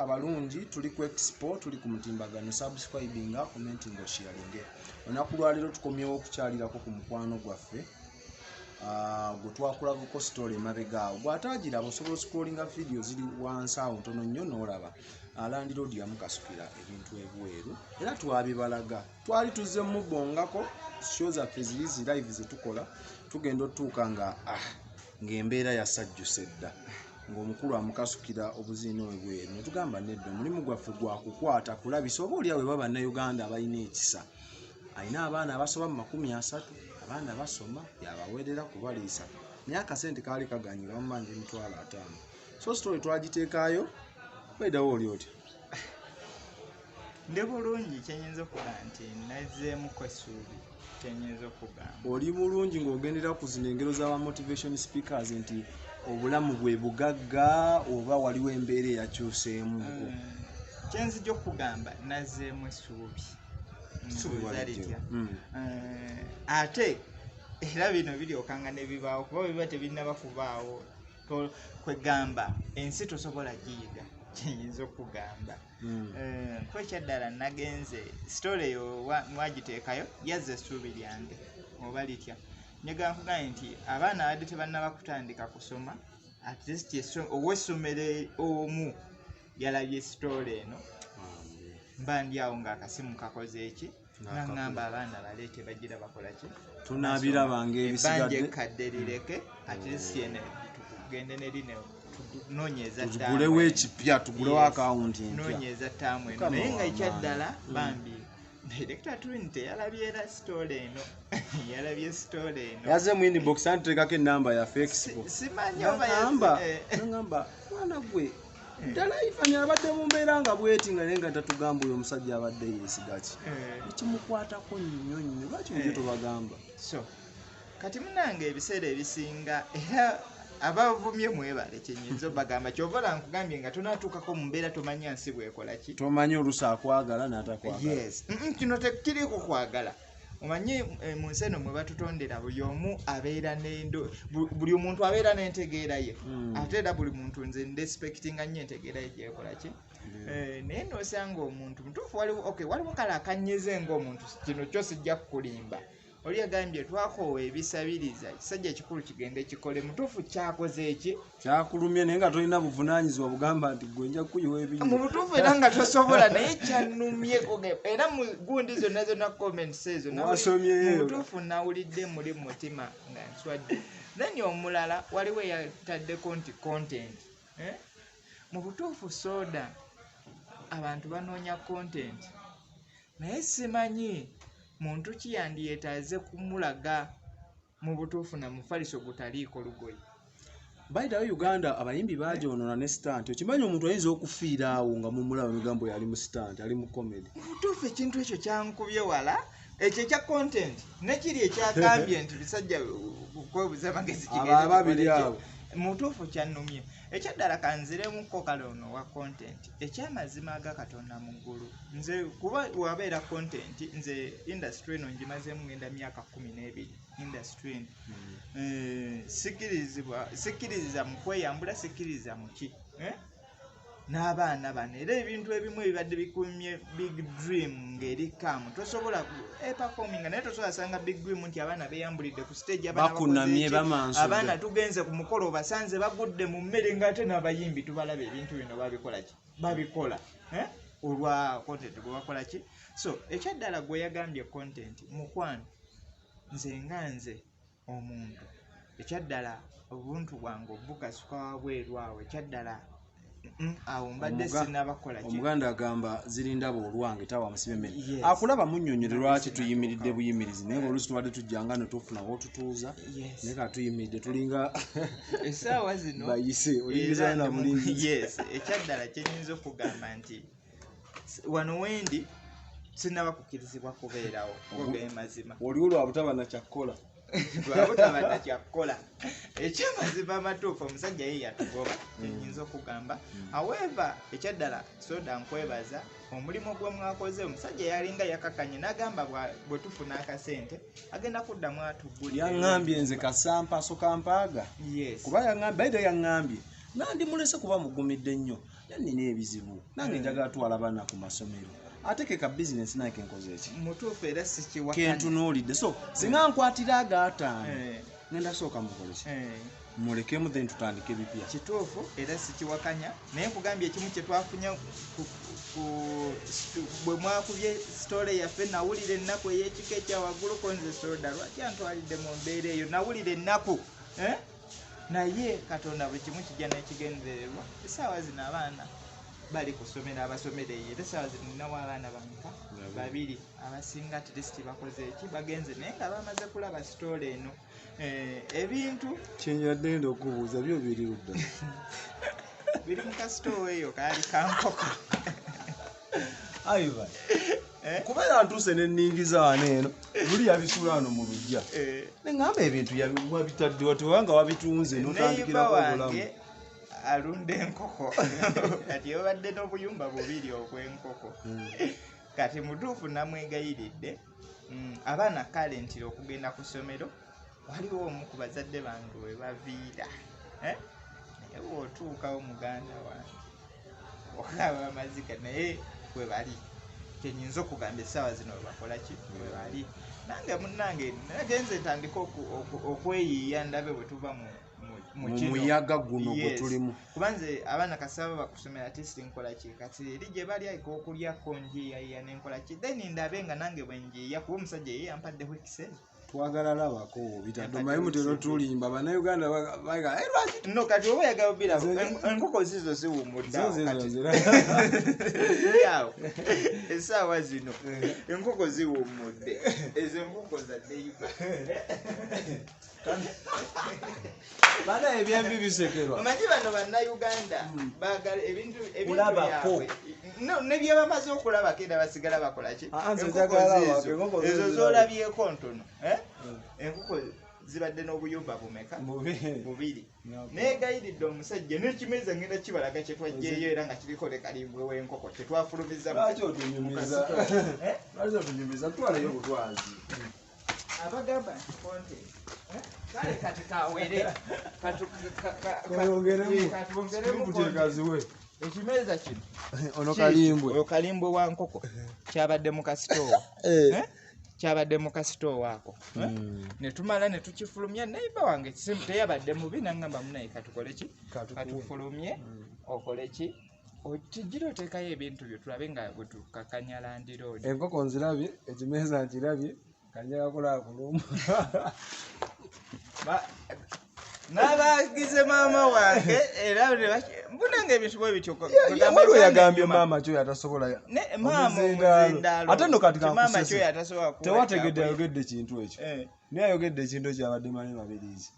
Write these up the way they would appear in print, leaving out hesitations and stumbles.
abalungi tuli ku expo tuli ku mutimbagano subscribinga commenting sharing onaku lwaliro tukomyewo okukyalirako ku mukwano gwaffe gwe twakulagako story emabegaawo gw'ataagira osobola scrollinga video ziri wansi awo ntono nnyo n'olaba Landlord yamukasukira ebintu ebweru era twabibalaga twali tuzze mubongako show zaffe ziri zi live zetukola tugenda otuuka nga ng'embeera yasajjuse dda ng'omukulu amukasukira obuziino ebweru ne tugamba nedda omulimu gwaffe gwa kukwata kulabisa oba oliawo bwe bannayuganda abalina ekisa alina abaana abasoba mu 30 abaana basoma yabaweerera kubaliisa naye akasente kaali kaganyira bamubanja emitwalo 5 so story twagiteekaayo wedawo oli otya ndi bulungi kyenyinza okuba nti nazzeemuko essuubi kyenyinza okugamba oli bulungi ng'ogendera ku zino engero z'aba motivation speakers nti obulamu bwe bugagga oba waliwo embeera eyakyuseemuko kyenzijja okugamba nazzeemu essuubi zalitya ate era bino biryokanga ne bibaawo kuba biba tebinnaba kubaawo kwegamba ensi tosobola giyiga kyenyinza okugamba kwekyaddala nagenze story eyo mwagiteekayo yazza essuubi lyange oba litya njagala nkugambye nti abaana abadde tebannaba kutandika kusoma at least ow'essomero omu yalabye story eno mba ndi awo ng'akasimu kakoze eki naŋŋamba abaana baleete bagira bakola ki tunaabirabanga ebisigadde ebbanja ekkadde lireke at least yene tugende nerine noonyeza tugulewo ekipya tugulewo akawunti empya noonyeza ttaamu eno naye nga ekyaddala bambi Director Twin yalabye era story eno yalabye story eno yaze mu inbox antutekako ennamba ya Facebook simanyi ngamba mwana gwe ddala ifani abadde mu mbeera nga bwetinga naye nga tatugamba oyo omusajja abadde yeesigaki ekimukwatako nnyo nnyo lwaki mujye tobagamba so kati munange ebiseera ebisinga era abavumye mwebale kyenyinza bagamba kyovola nkugambye nga tonatuukako mu mbeera tomanya nsi bwekola ki tomanyi oluusi akwagala n'atakwagala yes kino tekiriiko kwagala omanyi mu nsi eno mwe batutondera buli omu abeera buli omuntu abeera n'entegeera ye ate era buli muntu nze ndespectinga nnyo entegeera ye gyekola ki naye n'osanga omuntu mutuufu waliwo kale akanyize ng'omuntu kino kyo sijja kukulimba oli yagambye twakoowa ebisabiriza ekisajja ekikulu kigende kikole mutuufu kyakoze eki kyakulumye naye nga tolina buvunaanyizibwa bugamba nti gwe nja kukuyiwa ebintu mu butuufu era nga tosobola naye kyannumye era mu gundi zonna comments ezo mutuufu nawulidde muli mutima nga nswadde then omulala waliwo eyataddeko nti content mu butuufu soda abantu banoonya content naye simanyi muntu ki yandiyeetaaze kumulaga mu butuufu na mufaliso gutaliiko lugoye by the way Uganda abayimbi bajoonona ne stunt okimanyi omuntu ayinza okufiira awo nga mumulaba emigambo yali mu stunt ali mu comedy mu butuufu ekintu ekyo kyankubye wala ekyo ekya content nekiri ekyagambye nti bisajja kwebuza magezi ababiri awo mu butuufu kyannumye ekyaddala kanziremuko kale ono wa content ekyamazima aga Katonda mu ggulu nze kuba wabeera content nze industry eno ngimazeemu ngenda myaka 12 industry sikiriza mu kweyambula sikiriza mu ki n'abaana bano era ebintu ebimu ebibadde bikumye big dream ng'eri kamu tosobola performing naye tosobola sanga big dream nti abaana beeyambulidde ku stage bakunamye bamansude abaana tugenze ku mukolo basanze bagudde mu mmere ng'ate n'abayimbi tubalaba ebintu bino babikola ki babikola olwa content gwe bakola ki so ekyaddala gwe yagambye content mukwano nze omuntu ekyaddala obuntu bwange obukasuka wabweru awo ekyaddala awo mbadde sinnabakola ki omuganda agamba zirindaba olwange tawa musibe mmere akulaba munnyonnyole lwaki tuyimiridde buyimirizi naye oluusi tubadde tujjanga ne tufunawo otutuuza naye ka tuyimiridde tulinga essaawa zino bayise olingiza na mulingi ekyaddala kyenyinza okugamba nti wano wendi sinnabakukirizibwa kubeerawo oge mazima oliwo lwabutaba nakyakkola lwabutaba nakyakkola ekyamazima amatuufu omusajja ye yatugoba enyinza okugamba however ekyaddala soda nkwebaza omulimu gwe mwakoze omusajja yalinga yakakanye n'agamba bwe tufuna akasente agenda kuddamu atugulira yaŋŋambye nze kasampaso kampaaga yes kuba yaŋŋambye baida yaŋŋambye nandi mulese kuba mugumidde nnyo nina ebizibu nange njagala twala abaana ku masomero ate ke ka bizinesi naye kenkoze eki mutuufu era sikiwakanya kentunuulidde so singa nkwatira agaataano ngenda sooka mukole ki mulekemu then tutandike ebipya kituufu era sikiwakanya naye nkugambye ekimu kye twafunye bwe mwakubye sitole yaffe nawulira ennaku ey'ekika ekyawaggulu konze soda lwaki antwalidde mu mbeera eyo nawulira ennaku naye katonda buli kimu kijja n'ekigendererwa essaawa zino abaana bali kusomera abasomera eyo era essaawa zino ninawo abaana bameka babiri abasinga tirisiti bakoze eki bagenze naye nga bamaze kulaba sitole eno ebintu kyenyadde nda okubuuza byo biri ludda biri mu kasitoowa eyo kaali kankoko aiva kubeera ntuuse n'enningiza wano eno luli yabisula wano mu lujja neŋŋamba ebintu wabitaddewa tewanga wabitunze notandikirako obulamu alunda enkoko kati obadde n'obuyumba bubiri obw'enkoko kati mutuufu namwegayiridde abaana kalentira okugenda ku ssomero waliwo omu ku bazadde bange we baviira naye bw'otuukawo muganda wange olaba amaziga naye we bali kyenyinza okugamba essaawa zino webakola ki we bali nange munnange nagenze ntandika okweyiiya ndabe bwe tuva mu muyaga guno gwe tulimu kubanze abaana kasaba bakusomera tisi nkola ki kati eri gye bali ayika okulyako njiyayiya nenkola ki then ndabe nga nange bwe njiyiya kuba omusajja ye yampaddeho ekiseera twagala labako bitadde mayimu tero tulimba bannayuganda baga lwaki no kati oba oyagala obirabo enkoko zizo ziwummuddeawo essaawa zino enkoko ziwummudde ezo enkoko zaddeyuga bana ebyembi bisekerwa omanyi bano bannayuganda baagala ebintu byabwe ne bye bamaze okulabako era basigala bakola ki ezo zolabyeko ntono enkoko zibadde n'obuyumba bumeka bubiri neegayiridde omusajja n'ekimeza ngenda kibalaga kye twajjeeyo era nga kiriko le kalimbwe w'enkoko kyetwafulumiza lwaki otunyumiza twalayo obutwazi abagamba nti konte kale kati kawere katwongeremu ekimeza kino ono kalimbwe oyo kalimbwe wa nkoko kyabadde mu kasitoowa kyabadde mu kasitoowa ako ne tumala ne tukifulumya neiba wange teyabadde mubi nangamba munaye katukole ki katufulumye okole ki tujjira oteekayo ebintu byo tulabe nga bwe tukakanya landiroodi enkoko nzirabye ekimeza nkirabye kanjaga kola kuluma n'abagize maama wange era mbunanga ebintu bwe bityo waliwo yagambye maama kyo yatasobola ate no kati maama kyo yatasobola tewategedde ayogedde ekintu ekyo naye ayogedde ekintu ekyo abadde mani mabirizi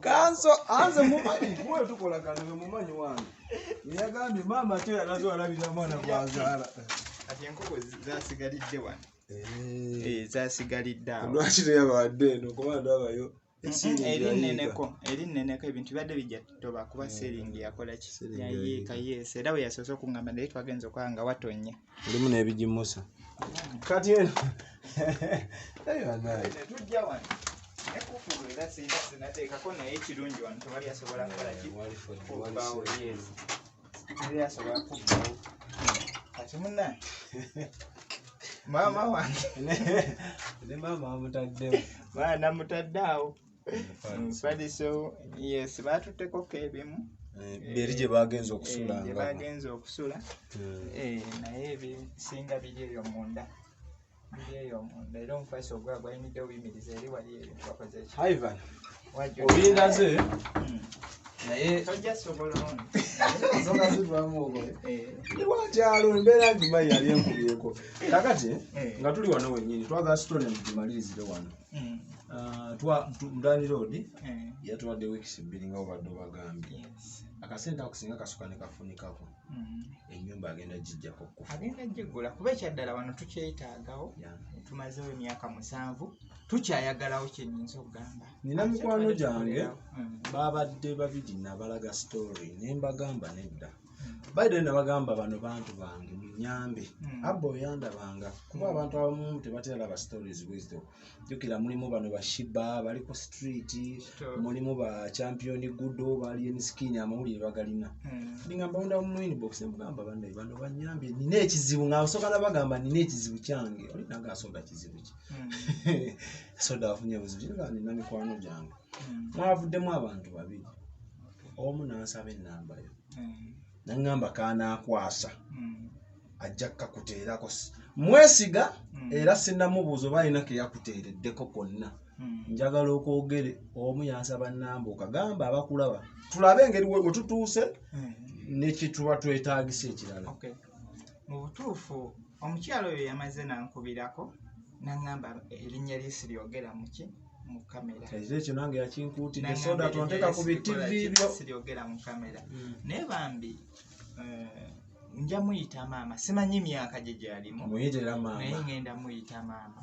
kanso anze mumanyi kuwe tukola kano mumanyi wange yagambye maama kyo yatasobola labira mwana gwazaala kati enkoko zasigalidde wano zasigalidde awo lwaki teyabadde eno komanda abayo eri nneneko ebintu bibadde bijja toba kuba seringi yakola ki yayiika yeesi era bwe yasoose okuŋŋamba naye twagenza okwala nga watonnya olimu n'ebigimusa kati eno netujja wano ekufulu era sinateekako naye ekirungi wano tewali asobola kukola ki kubbaawo yeesi teri asobola kubbaawo kati munnange maama wange ne maama wamutaddewo baana mutadde awo mpadiso yes baatutteko ebimu beri gye bagenza okusula gye bagenza okusula naye ebisinga biri eyo munda era omufasi ogwa gwayimidde obuyimiriza eri wali ebintu bakoze ki ivan obindaze naye tojja sobola nsonga zivaamu ogole ni wakyalo embeera ngimanyi yali enkubyeko kakati nga tuli wano wennyini twagala sitone tumalirize wano mutani road yatuwadde weeks 2 nga obadde obagambye akasente ako singa kasuka ne kafunikako ennyumba agenda gijjako kufa agenda giggula kuba ekyaddala wano tukyetaagawo tumazeewo emyaka 7 tukyayagalawo kyenyinza okugamba nina mikwano gyange babadde babiri nabalaga story nembagamba nedda baide nabagamba bano bantu bange munyambe abba oyandabanga kuba abantu abamu tebatera ba stories bwezito jukira mulimu bano bashiba bali ku street mulimu ba champion gudo bali enskin amawulire bagalina ndingamba onda mu inbox nemugamba bande bano banyambe nina ekizibu ngasoka nabagamba nina ekizibu kyange oli nanga asoda kizibu ki soda afunye buzibu nina mikwano gyange mwavuddemu abantu babiri omu nansaba enamba yo nangamba kana akwasa ajja kakuteerako mwesiga era sinnamubuuza oba alina ke yakuteereddeko konna njagala okwogere omu yansaba namba okagamba abakulaba tulabe engeri we tutuuse nekituba twetaagisa ekirala mu butuufu omukyalo oyo yamaze nankubirako nangamba erinnya lyesi lyogera muki mu kamera ekyo nange yakinkuutidde soda tonteka ku bitivi byo siryogera mu kamera naye bambi nja muyita maama simanyi myaka gye gyalimu naye ngenda muyita maama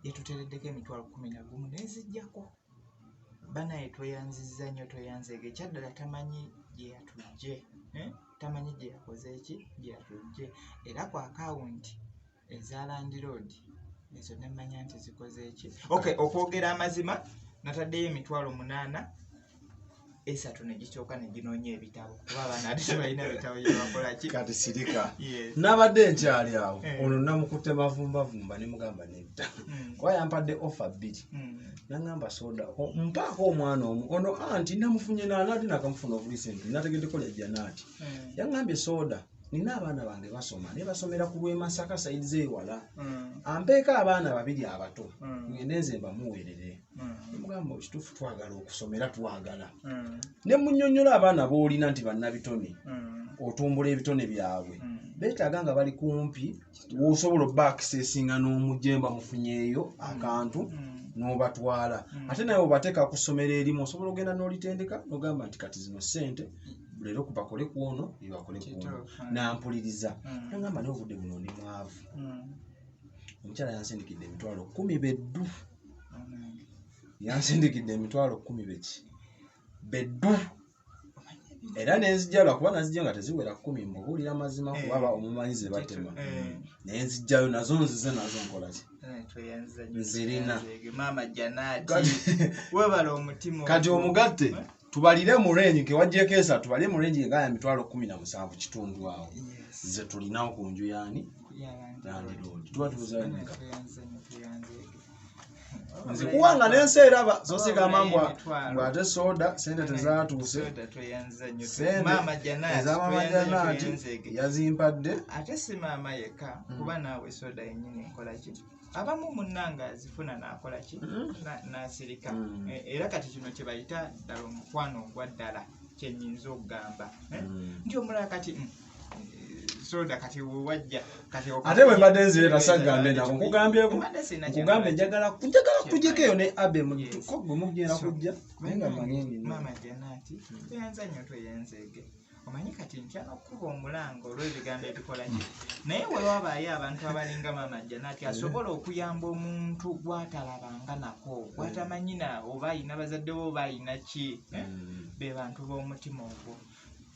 yetutereddeko emitwalo 11 nezijjako banaye tweyanzizza nnyo tweyanzeege ekyaddala tamanyi gye yatujje tamanyi gye yakoze eki gye yatujje era ku akawunti eza Landlord ezo nemanya nti zikoze eki okwogera amazima nataddeyo emitwalo 8 esatu negikyoka neginoonya ebitabo kuba abaana ate tebalina bitabo byebakola ki kati sirika nabadde nkyali awo ono namukutte mavumbavumba nemugamba nedda kuba yampadde offer 2 nangamba soda mpaako omwana omu ono anti namufunye nanaati nakamufuna obulisenti nategeddeko lyajja naati yangambye soda nina abaana bange basoma naye basomera ku lw'Emasaka sayidi zeewala ampeeka abaana babiri abato ngende nze mbamuweerere nemugamba ekituufu twagala okusomera twagala ne munnyonnyola abaana boolina nti bannabitone otumbula ebitone byabwe beetaaga nga bali kumpi wosobola obbakiseesinga n'omujemba mufunyeeyo akantu n'obatwala ate naye obateeka ku ssomero erimu osobola ogenda n'olitendeka n'ogamba nti kati zino ssente lero kubakole kuono bibakole kuono nampuliriza nangamba naye obudde buno ndi mwavu omukyala yansindikidde emitwalo 10 beddu yansindikidde emitwalo 10 beki beddu era nenzijjala kuba nazijja nga teziwera 10 mbuulira mazima kuba omumanyize batema naye nzijjayo nazo nzize nazo nkolaki nzirina mama janati webala omutima kati omugatte tubalire mu range ke wajjeko esa tubalire mu range ngaya mitwalo 17 kitundu awo ze tulinawo ku nju yani Landlord tuba tuzanyika nze kuwanga nense eraba so siga mambo ngwate soda sente tezatuuse mama janati yazimpadde ate si mama yeka kuba naawe soda yennyini nkola ki abamu munnanga azifuna nakola ki nasirika era kati kino kye bayita ddala omukwano ogwaddala kyenyinza okugamba nti omulala kati soda kati wajja kati ate bwe mbadde nzireta sagambe nako nkugambye njagala kujekeyo ne abe mutuko gwe mugenda kujja nenga manyeni mama janati tuyanza nnyo tweyanzeege omanyi kati ntyala okuba omulango olw'ebigambo ebikola ki naye we wabaayo abantu abalinga mama janati asobola okuyamba omuntu gwatalabanga nako gwatamanyi na oba ayina bazadde bo oba ayina ki be bantu b'omutima ogwo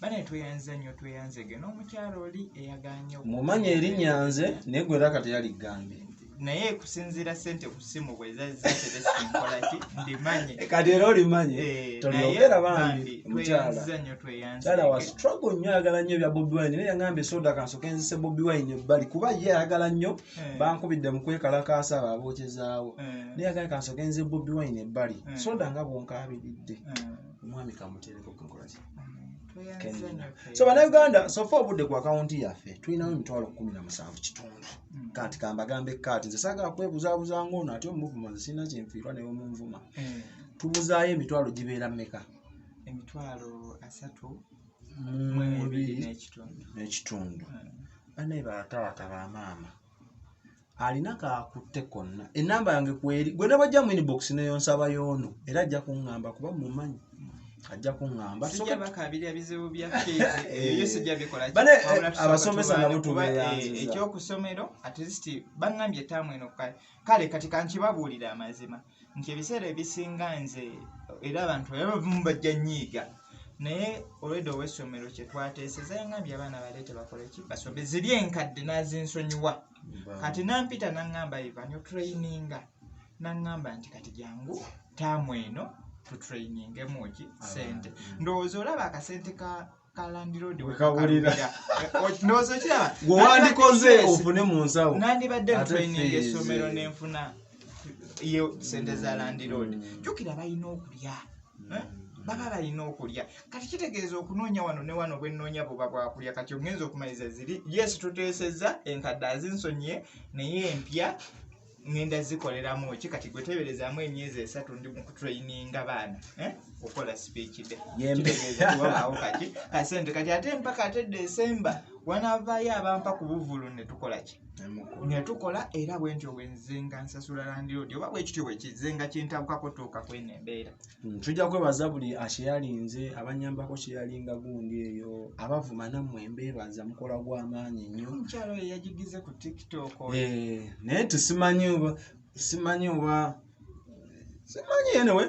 bane tweyanza nnyo tweyanzege n'omukyalo oli eyaganye mumanyi erinyanze naye gwe era kati yaligambye naye kusinzira sente ku ssimu bwe zatebesinkola ki ndimanye kati era olimanye tolyogera bambi mukyala wa struggle nnyo ayagala nnyo ebya Bobi Wine naye yangambye soda kansoke nzise Bobi Wine ebbali kuba ye ayagala nnyo bankubidde mu kwekalakaasa abo abookyezaawo naye yagala kansoke nze Bobi Wine ebbali soda nga bwonkaabiridde omwami kamuteereko kenkola ki so bannayuganda sofa obudde ku akawunti yaffe tulinawo emitwalo 17 kitundu kati kambagambe kati nze saagala kwebuzaabuza ng'ono ate omuvuma nze sirina kyenfiirwa naye omunvuma tubuzaayo emitwalo gibeera mmeka emitwalo 32 n'ekitundu bannaye baataata bamaama alina kaakutte konna enamba yange kweri gwe ne bajja mu inbox neyonsaba yoono era ajja kuŋŋamba kuba mumanyi ajja kuŋŋamba sijja bakabira ebizibu bya fees ebyo sijja bikola abasomesa nabo tubeeyanziza ekyokusomero at least baŋŋambye ettaamu eno kale kati kankibabuulira amazima nti ebiseera ebisinga nze era abantu abamu bajja nnyiiga naye olwedde ow'essomero kye twateeseza yaŋŋambye abaana baleete bakole ki basome ziri enkadde n'azinsonyiwa kati nampita naŋŋamba ivanyo traininga naŋŋamba nti kati jangu taamu eno tutrainingemu ki sente ndowooza olaba akasente ka landiroad wekawulira ndowooza kiraba gwewandikoze ofune mu nsawo nandibadde ntraining essomero nenfuna iyo sente za landiroad jjukira balina okulya baba balina okulya kati kitegeeza okunoonya wano ne wano bwennoonya buba bwakulya kati ogenza okumaliza ziri yes tuteeseza enkadde azinsonyiye naye empya ngenda zikoleramu ki kati gweteberezaamu emyezi 3 ndi mu kutraininga baana okola speech de kitegeeza wabaawo kati kasente kati ate mpaka ate December wanavaayo abampa ku buvulu ne tukola ki ne tukola era bwentyo bwenzenga nsasula landiroad oba bwekityo bwekizenga kintabukako tuuka kweno embeera tujja kwebaza buli asheyalinze abanyambako sheyalinga gundi eyo abavuma nammwe embeebaza mukola gw'amaanyi nnyo omukyalo ye yagigize ku TikTok naye tusimanyi oba yenewe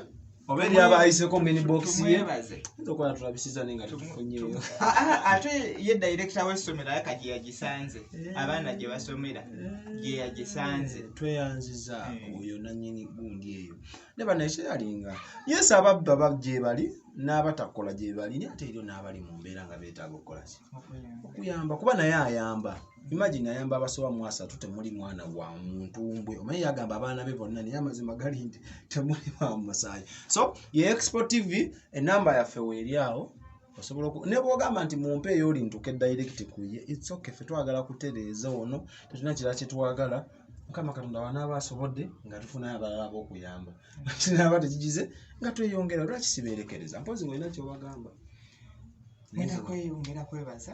oba eri abayiseko minibox ye ndokola tulabisiza nenga tufunyeyo ate ye director w'essomero ayaka gye yagisanze abaana gye basomera gye yagisanze tweyanziza oyo nannyini gundi eyo ne bano ekyeyalinga yes ababba bagye bali n'abatakola gye bali naye ate eryo n'abali mu mbeera nga beetaaga okukola ki okuyamba kuba naye ayamba imagine ayamba abasoba mu 3 temuli mwana wa muntu mbwe omanyi yagamba abaana be bonna naye amazima gali nti temuli wa musaayi so ye Expo TV enamba yaffe weeri awo osobola ne bwogamba nti mumpe eyo oli ntuke direct kuye it's okay ffe twagala kutereeza ono tetulina kirala kye twagala Mukama Katonda wanaaba asobodde nga tufunayo abalala ab'okuyamba kinaba tekigize nga tweyongera lwaki sibeerekereza mpozi ng'olina kyobagamba ngenda kweyongera kwebaza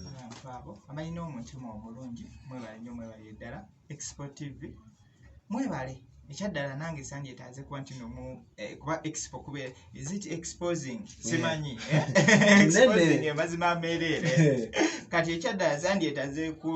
abantu abo abalina omutima omulungi mwebale nnyo mwebale ddala Expo TV mwebale ekyaddala nange sandyetaaze kuba nti kuba expo kubeera is it exposing simanyi exposing amazima ameereere kati ekyaddala sandyetaaze ku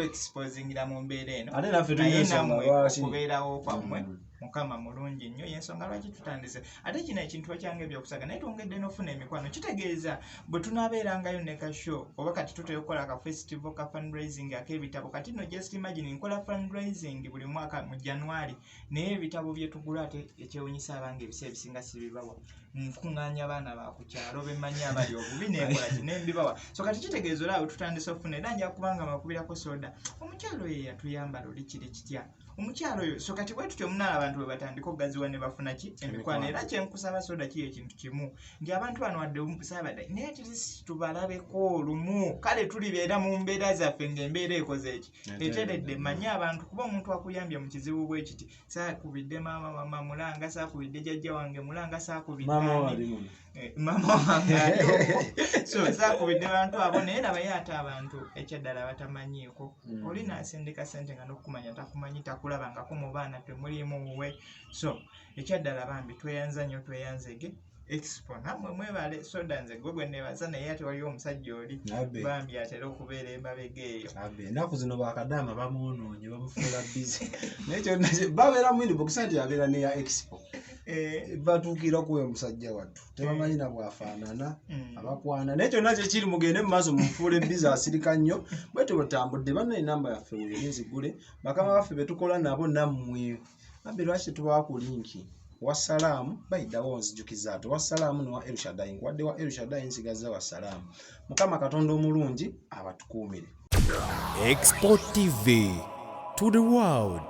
exposingira mu mbeera eno naye nammwe okubeerawo kwammwe Mukama mulungi nnyo yensonga lwaki tutandise ate kino ekintu bakyange ebyokusaga naye twongedde n'ofuna emikwano kitegeeza bwe tunaabeerangayo ne ka show oba kati tutera okukola ka festival ka fundraising ak'ebitabo kati no just imagine nkola fundraising buli mwaka mu January naye ebitabo bye tugula ate ekyewunyisa abange ebiseera ebisinga sibibawa nkuŋŋaanya abaana bakukyalo bemanyi abali obubi nekola kinembibawa so kati kitegeeza olaawe tutandise ofuna era nja kubanga makubirako soda omukyalo ye yatuyamba luli kiri kitya omukyalo oyo so kati bwe tutyo munaala abantu bwe batandika okugaziwa ne bafuna ki emikwano era kyenkusaba soda ki ekintu kimu nti abantu bano wadde saabadde naye atirisi tubalabeko olumu kale tulibeera mu mbeera zaffe ng'embeera ekoze eki eteredde manye abantu kuba omuntu akuyambye mu kizibu bwe kiti saakubidde mama mulanga saakubidde jjajja wange mulanga saakubidde mama wange so saakubidde bantu abo naye nabaye ate abantu ekyaddala batamanyiiko oli naasindika sente nga n'okumanya takumanyi takulabangako mu baana temulimu muwe so ekyaddala bambi tweyanza nnyo tweyanzege Expo namwe mwebale soda nze gwe nebaza naye ate waliwo omusajja oli bambi atera okubeera emabega eyo ennaku zino bakadaama bamwonoonye bamufuula bizi naye kyonna babeera mu inbox nti yabeera neya Expo batuukira kuwe omusajja wattu tebamanyi na bwafaanana abakwana naye kyonna kyekiri mugende mu maaso mumufuule bizi asirika nnyo bwetyo bwetambudde banna enamba yaffe weeri nzigule bakama baffe betukola nabo nammwe bambi lwaki tubawa ku linki wasalaamu bayiddawo nzijukiza ate wasalaamu ne wa Elshadai nkwadde wa Elshadai nsigaza wasalaamu Mukama Katonda omulungi abatukuumire. Expo TV to the world.